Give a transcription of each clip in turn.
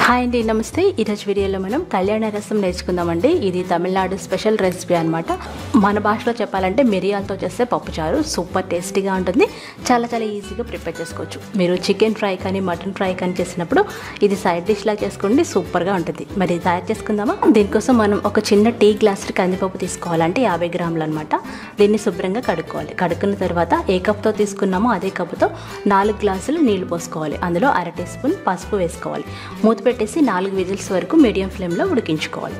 Hi అండి, నమస్తే. ఈరోజు వీడియోలో మనం కళ్యాణ రసం నేర్చుకుందామండి. ఇది తమిళనాడు స్పెషల్ రెసిపీ అనమాట. మన భాషలో చెప్పాలంటే మిరియాలతో చేస్తే పప్పుచారు సూపర్ టేస్టీగా ఉంటుంది. చాలా చాలా ఈజీగా ప్రిపేర్ చేసుకోవచ్చు. మీరు చికెన్ ఫ్రై కానీ మటన్ ఫ్రై కానీ చేసినప్పుడు ఇది సైడ్ డిష్లా చేసుకోండి, సూపర్గా ఉంటుంది. మరి తయారు చేసుకుందామా? దీనికోసం మనం ఒక చిన్న టీ గ్లాస్ కందిపప్పు తీసుకోవాలంటే 50 గ్రాములు అనమాట. దీన్ని శుభ్రంగా కడుక్కోవాలి. కడుక్కున్న తర్వాత ఏ కప్తో తీసుకున్నామో అదే కప్పుతో 4 గ్లాసులు నీళ్లు పోసుకోవాలి. అందులో 1/2 టీ స్పూన్ పసుపు వేసుకోవాలి. మూత పెట్టేసి 4 విజిల్స్ వరకు మీడియం ఫ్లేమ్లో ఉడికించుకోవాలి.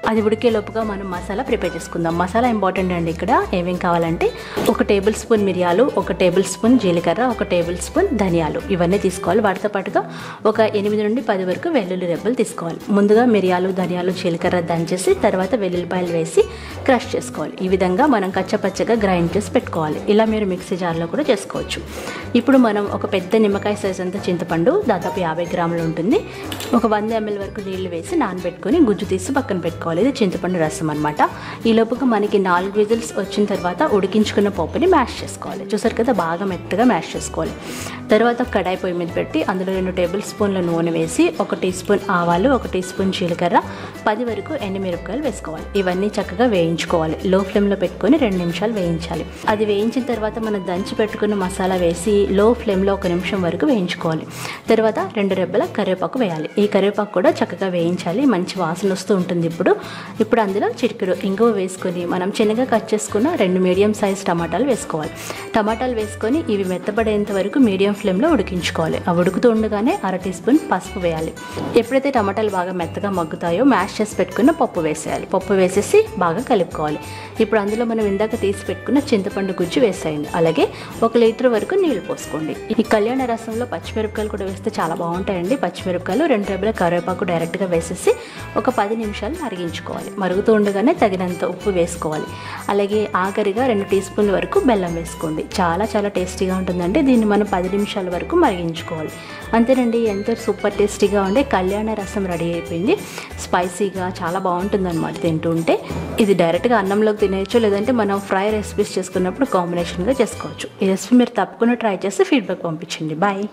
అది ఉడికేలోపుగా మనం మసాలా ప్రిపేర్ చేసుకుందాం. మసాలా ఇంపార్టెంట్ అండి. ఇక్కడ ఏమేం కావాలంటే 1 టేబుల్ స్పూన్ మిరియాలు, 1 టేబుల్ స్పూన్ జీలకర్ర, 1 టేబుల్ స్పూన్ ధనియాలు, ఇవన్నీ తీసుకోవాలి. వాటితో పాటుగా ఒక 8 నుండి 10 వరకు వెల్లుల్లి రెబ్బలు తీసుకోవాలి. ముందుగా మిరియాలు, ధనియాలు, జీలకర్ర దంచేసి తర్వాత వెల్లుల్లిపాయలు వేసి క్రష్ చేసుకోవాలి. ఈ విధంగా మనం కచ్చపచ్చగా గ్రైండ్ చేసి పెట్టుకోవాలి. ఇలా మీరు మిక్సీ జార్లో కూడా చేసుకోవచ్చు. ఇప్పుడు మనం ఒక పెద్ద నిమ్మకాయ సైజ్ అంతా చింతపండు, దాదాపు 50 గ్రాములు ఉంటుంది, ఒక 100 ml వరకు నీళ్లు వేసి నానబెట్టుకొని గుజ్జు తీసి పక్కన పెట్టుకోవాలి. ఇది చింతపండు రసం అనమాట. ఈ లోపుగా మనకి 4 విజిల్స్ వచ్చిన తర్వాత ఉడికించుకున్న పప్పుని మ్యాష్ చేసుకోవాలి. చూసారు కదా, బాగా మెత్తగా మ్యాష్ చేసుకోవాలి. తర్వాత కడాయి పొయ్యి మీద పెట్టి అందులో 2 టేబుల్ స్పూన్ల నూనె వేసి 1 టీ స్పూన్ ఆవాలు, 1 టీ స్పూన్ జీలకర్ర, 10 వరకు ఎండుమిరపకాయలు వేసుకోవాలి. ఇవన్నీ చక్కగా వేయించుకోవాలి. లో ఫ్లేమ్లో పెట్టుకొని 2 నిమిషాలు వేయించాలి. అది వేయించిన తర్వాత మనం దంచి పెట్టుకున్న మసాలా వేసి లో ఫ్లేమ్లో 1 నిమిషం వరకు వేయించుకోవాలి. తర్వాత 2 రెబ్బల కరివేపాకు వేయాలి. ఈ కరివేపాకు కూడా చక్కగా వేయించాలి. మంచి వాసన వస్తూ ఉంటుంది. ఇప్పుడు అందులో చిటికెడు ఇంగువ వేసుకొని మనం చిన్నగా కట్ చేసుకున్న 2 మీడియం సైజ్ టమాటాలు వేసుకోవాలి. టమాటాలు వేసుకొని ఇవి మెత్తబడేంత వరకు మీడియం ఫ్లేమ్లో ఉడికించుకోవాలి. ఆ ఉడుకుతూ ఉండగానే 1/2 టీ స్పూన్ పసుపు వేయాలి. ఎప్పుడైతే టమాటాలు బాగా మెత్తగా మగ్గుతాయో మ్యాష్ చేసి పెట్టుకున్న పప్పు వేసేయాలి. పప్పు వేసేసి బాగా కలుపుకోవాలి. ఇప్పుడు అందులో మనం ఇందాక తీసి పెట్టుకున్న చింతపండు గుజ్జు వేసేయండి. అలాగే 1 లీటర్ వరకు నీళ్లు పోసుకోండి. ఈ కళ్యాణ రసంలో పచ్చిమిరపకాయలు కూడా వేస్తే చాలా బాగుంటాయండి. పచ్చిమిరపకాయలు, 2 రెబ్బల కరివేపాకు డైరెక్ట్గా వేసేసి ఒక 10 నిమిషాలు మరిగించుకోవాలి. మరుగుతూ ఉండగానే తగినంత ఉప్పు వేసుకోవాలి. అలాగే ఆఖరిగా 2 టీ స్పూన్ల వరకు బెల్లం వేసుకోండి. చాలా చాలా టేస్టీగా ఉంటుందండి. దీన్ని మనం 10 నిమిషాల వరకు మరిగించుకోవాలి. అంతేనండి, ఎంతో సూపర్ టేస్టీగా ఉండే కళ్యాణ రసం రెడీ అయిపోయింది. స్పైసీగా చాలా బాగుంటుంది అనమాట. తింటూ ఉంటే ఇది డైరెక్ట్గా అన్నంలోకి తినేయచ్చు, లేదంటే మనం ఫ్రై రెసిపీస్ చేసుకున్నప్పుడు కాంబినేషన్గా చేసుకోవచ్చు. ఈ రెసిపీ మీరు తప్పకుండా ట్రై చేసి ఫీడ్బ్యాక్ పంపించండి. బాయ్.